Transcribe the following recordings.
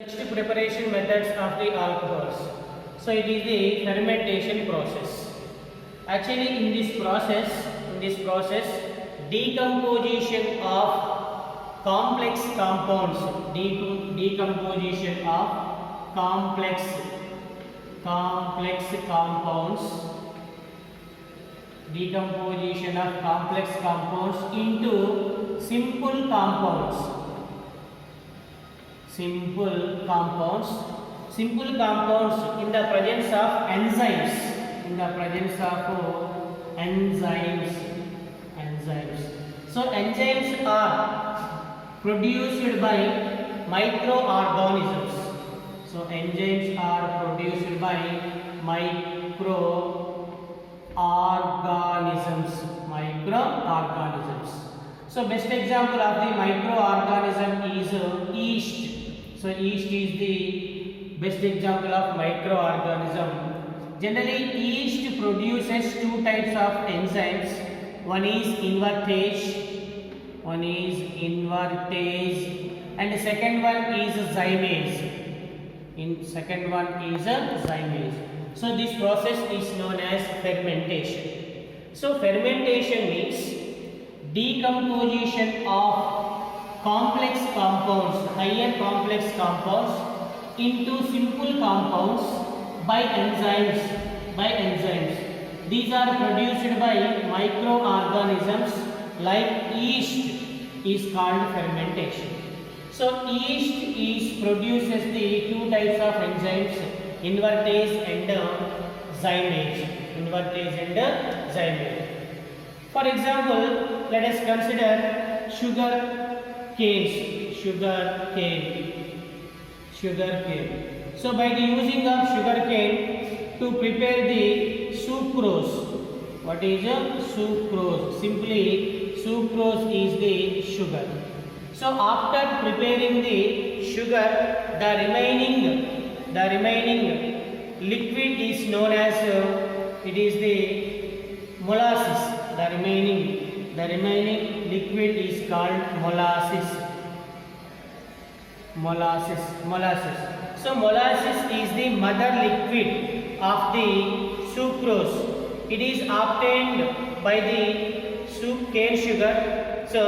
Next preparation methods of the alcohols. So it is the fermentation process. Actually in this process decomposition of complex compounds, decomposition of complex compounds, decomposition of complex compounds into simple compounds in the presence of enzymes, so enzymes are produced by microorganisms, microorganisms. So best example of the microorganism is yeast. So yeast is the best example of microorganism. Generally yeast produces two types of enzymes. One is invertase and the second one is zymase. So this process is known as fermentation. So fermentation means decomposition of complex compounds, higher complex compounds into simple compounds by enzymes. These are produced by microorganisms like yeast is called fermentation. So yeast produces the two types of enzymes, invertase and zymase. For example, let us consider sugar cane. So by the using of sugar cane to prepare the sucrose. What is sucrose? Simply sucrose is the sugar. So after preparing the sugar, the remaining liquid is known as it is the molasses. The remaining liquid is called molasses. So molasses is the mother liquid of the sucrose. It is obtained by the cane sugar. So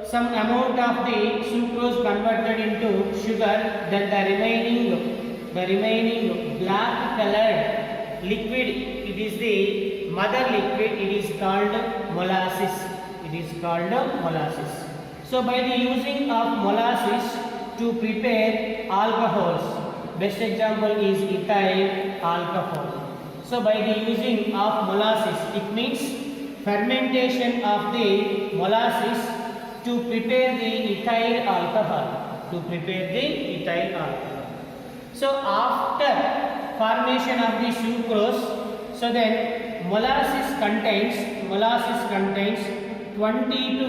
some amount of the sucrose converted into sugar, then the remaining black colored liquid, it is the mother liquid, it is called molasses. So by the using of molasses to prepare alcohols, best example is ethyl alcohol. So by the using of molasses, it means fermentation of the molasses to prepare the ethyl alcohol. So after formation of the sucrose, so then molasses contains 20 to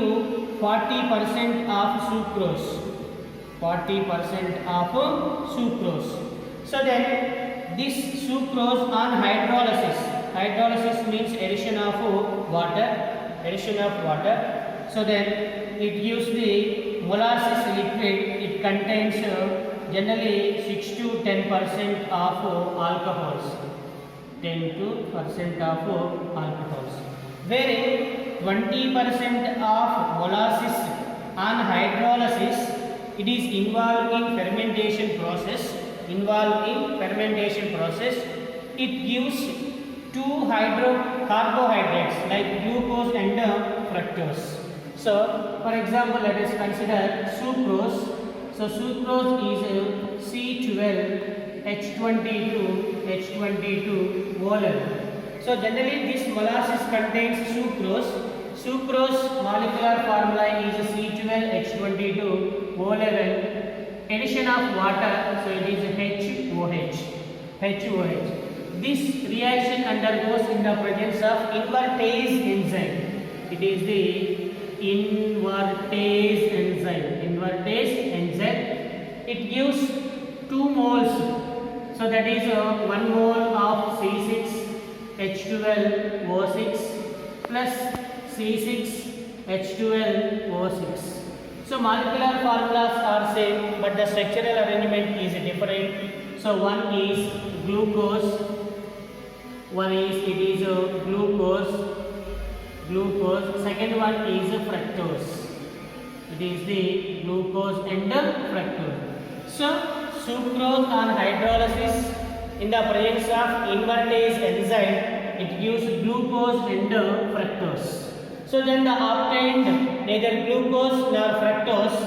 40% of sucrose. So then this sucrose on hydrolysis means addition of water. So then it gives the molasses liquid. It contains generally 6 to 10% of alcohols. Wherein 20% of molasses on hydrolysis, it is involved in fermentation process. It gives two carbohydrates like glucose and fructose. So for example, let us consider sucrose. So sucrose is C12H22 O11. So generally this molasses contains sucrose. Sucrose molecular formula is C12H22 O11. Addition of water, so it is HOH. This reaction undergoes in the presence of invertase enzyme. It is the invertase enzyme. It gives 2 moles. So that is 1 mole of C6H12O6 plus C6H12O6. So molecular formulas are same, but the structural arrangement is different. So one is glucose, glucose. Second one is fructose. It is the glucose and the fructose. So sucrose on hydrolysis, in the presence of invertase enzyme, it gives glucose and fructose. So then the obtained neither glucose nor fructose,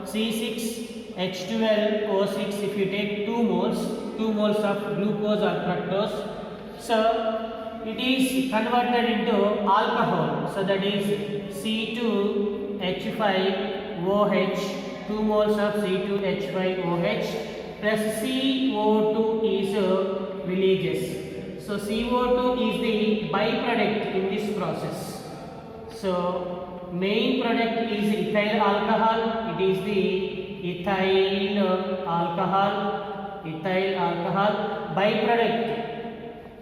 C6H12O6, if you take 2 moles of glucose or fructose, so it is converted into alcohol. So that is C2H5OH, 2 moles of C2H5OH plus CO2 is releases. So CO2 is the byproduct in this process. So main product is ethyl alcohol. It is the ethyl alcohol.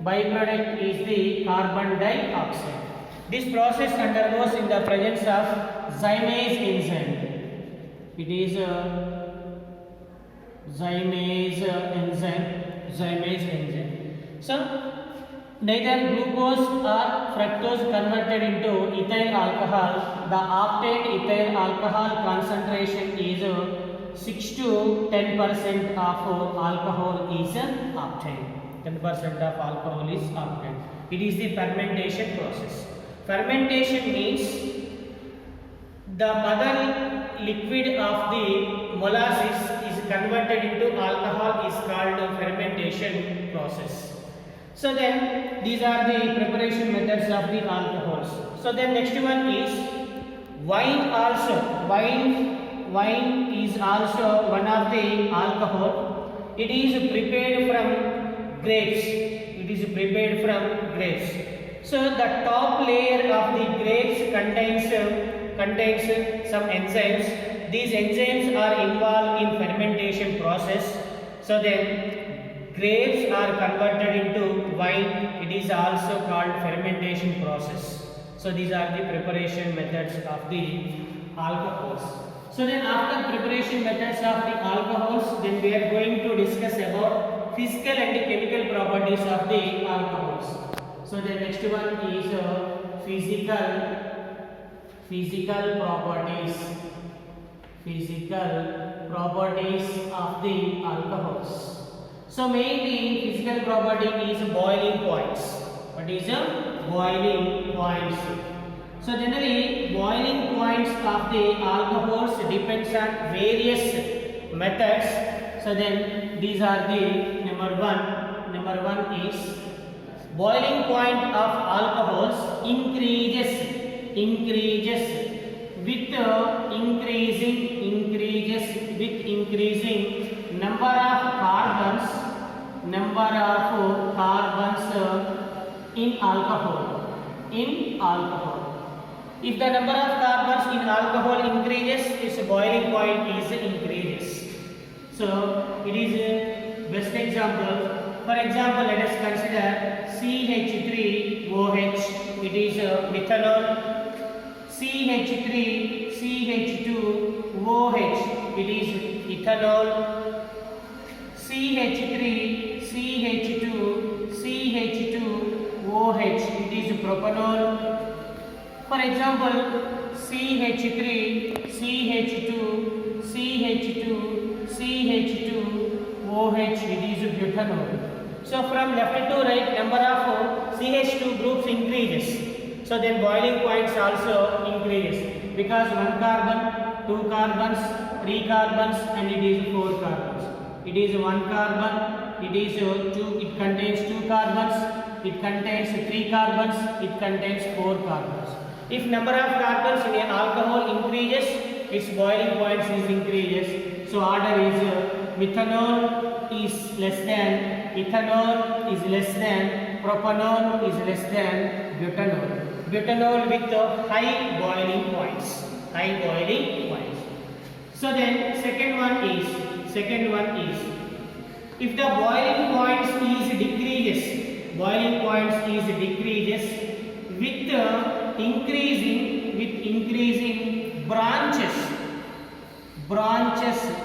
Byproduct is the carbon dioxide. This process undergoes in the presence of zymase enzyme. It is a zymase enzyme. So neither glucose or fructose converted into ethyl alcohol. The obtained ethyl alcohol concentration is 6 to 10% of alcohol is obtained. 10% of alcohol is obtained. It is the fermentation process. Fermentation means the mother liquid of the molasses is converted into alcohol is called fermentation process. So then these are the preparation methods of the alcohols. So then next one is wine also. Wine is also one of the alcohol. It is prepared from grapes. So the top layer of the grapes contains some enzymes. These enzymes are involved in fermentation process. So then grapes are converted into wine. It is also called fermentation process. So these are the preparation methods of the alcohols. So then after preparation methods of the alcohols, then we are going to discuss about physical and chemical properties of the alcohols. So the next one is physical properties of the alcohols. So mainly physical property is boiling points. What is a boiling points? So generally boiling points of the alcohols depends on various methods. So then these are the number one is boiling point of alcohols increases with increasing number of carbons in alcohol. If the number of carbons in alcohol increases, its boiling point is increases. So it is a best example. For example, let us consider CH3OH. It is methanol. CH2OH. It is ethanol. CH2OH. It is propanol. For example, CH2OH, it is butanol. So from left to right, number of CH2 groups increases. So then boiling points also increases because 1 carbon, 2 carbons, 3 carbons, and it is 4 carbons. It is 1 carbon, it is 2, it contains 2 carbons, it contains 3 carbons, it contains 4 carbons. If number of carbons in an alcohol increases, its boiling points is increases. So order is methanol is less than, ethanol is less than, propanol is less than butanol. Butanol with high boiling points. So then second one is if the boiling points is decreases with increasing branches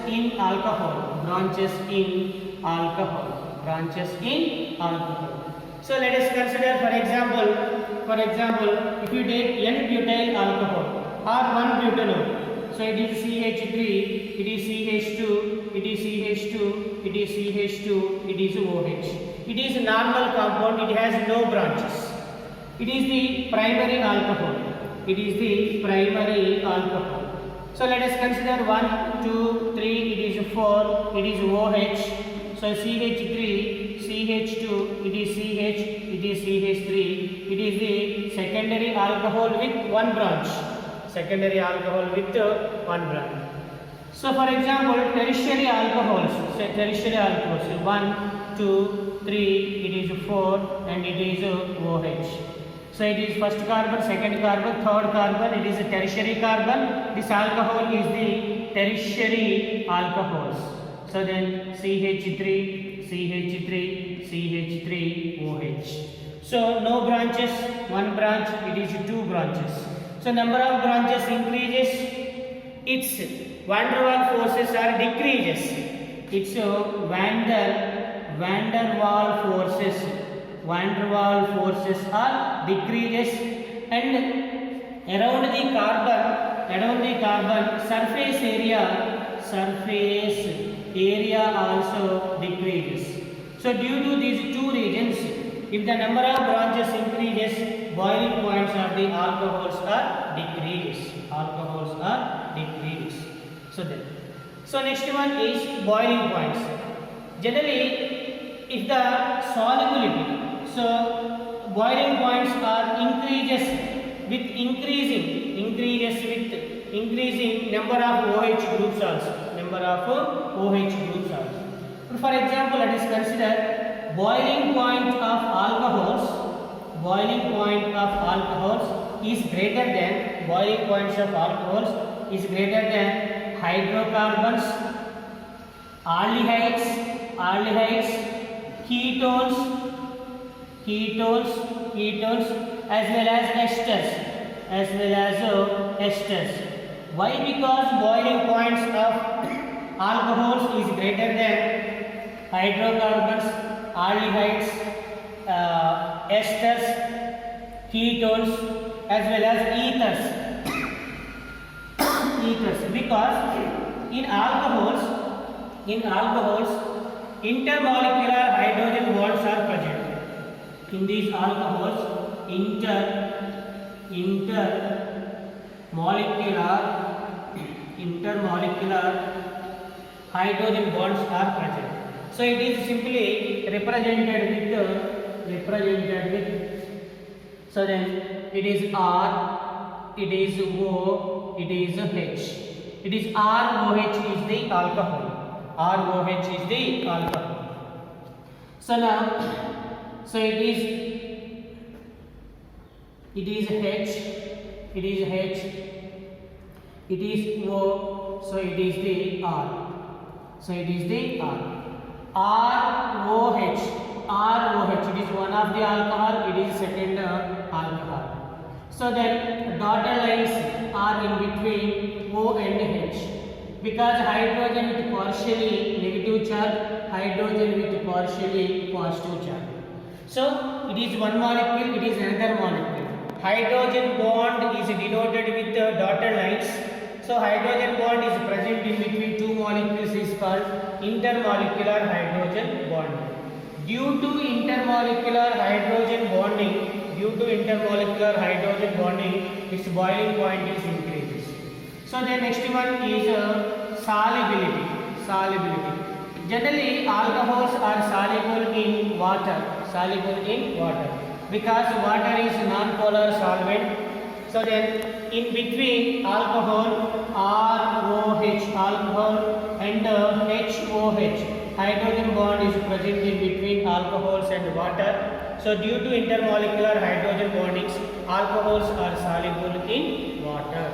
in alcohol, branches in alcohol. So let us consider, for example, if you take N-butyl alcohol or 1-butanol, so it is CH3, it is CH2, it is CH2, it is CH2, it is OH. It is a normal compound, it has no branches. It is the primary alcohol. So let us consider 1, 2, 3, it is 4, it is OH. So CH3, CH2, it is CH, it is CH3, it is the secondary alcohol with one branch. So for example, tertiary alcohols, 1, 2, 3, it is 4 and it is OH. So it is first carbon, second carbon, third carbon, it is a tertiary carbon. This alcohol is the tertiary alcohols. So then CH3, OH. So no branches, one branch, it is 2 branches. So number of branches increases, its van der Waals forces are decreases. Its van der Waals forces are decreases, and around the carbon surface area also decreases. So due to these two reasons, if the number of branches increases, boiling points of the alcohols are decreases. So next one is boiling points. Generally, if the solubility, so boiling points are increases with increasing number of OH groups also. For example, let us consider boiling point of alcohols is greater than hydrocarbons, aldehydes, ketones, as well as esters. Why? Because boiling points of alcohols is greater than hydrocarbons, aldehydes, esters, ketones, as well as ethers. Because in alcohols, intermolecular hydrogen bonds are present. In these alcohols, intermolecular hydrogen bonds are present. So it is simply represented with, so then it is R, it is O, it is H. It is ROH is the alcohol. So now, so it is H, it is O, so it is the R. ROH, it is one of the alcohol, it is second alcohol. So then dotted lines are in between O and H, because hydrogen with partially negative charge, hydrogen with partially positive charge. So it is one molecule, it is another molecule. Hydrogen bond is denoted with the dotted lines. So hydrogen bond is present in between two molecules is called intermolecular hydrogen bonding. Due to intermolecular hydrogen bonding, its boiling point is increases. So the next one is solubility. Generally, alcohols are soluble in water, because water is non-polar solvent. So then, in between alcohol, ROH, alcohol, and HOH, hydrogen bond is present in between alcohols and water. So due to intermolecular hydrogen bondings, alcohols are soluble in water.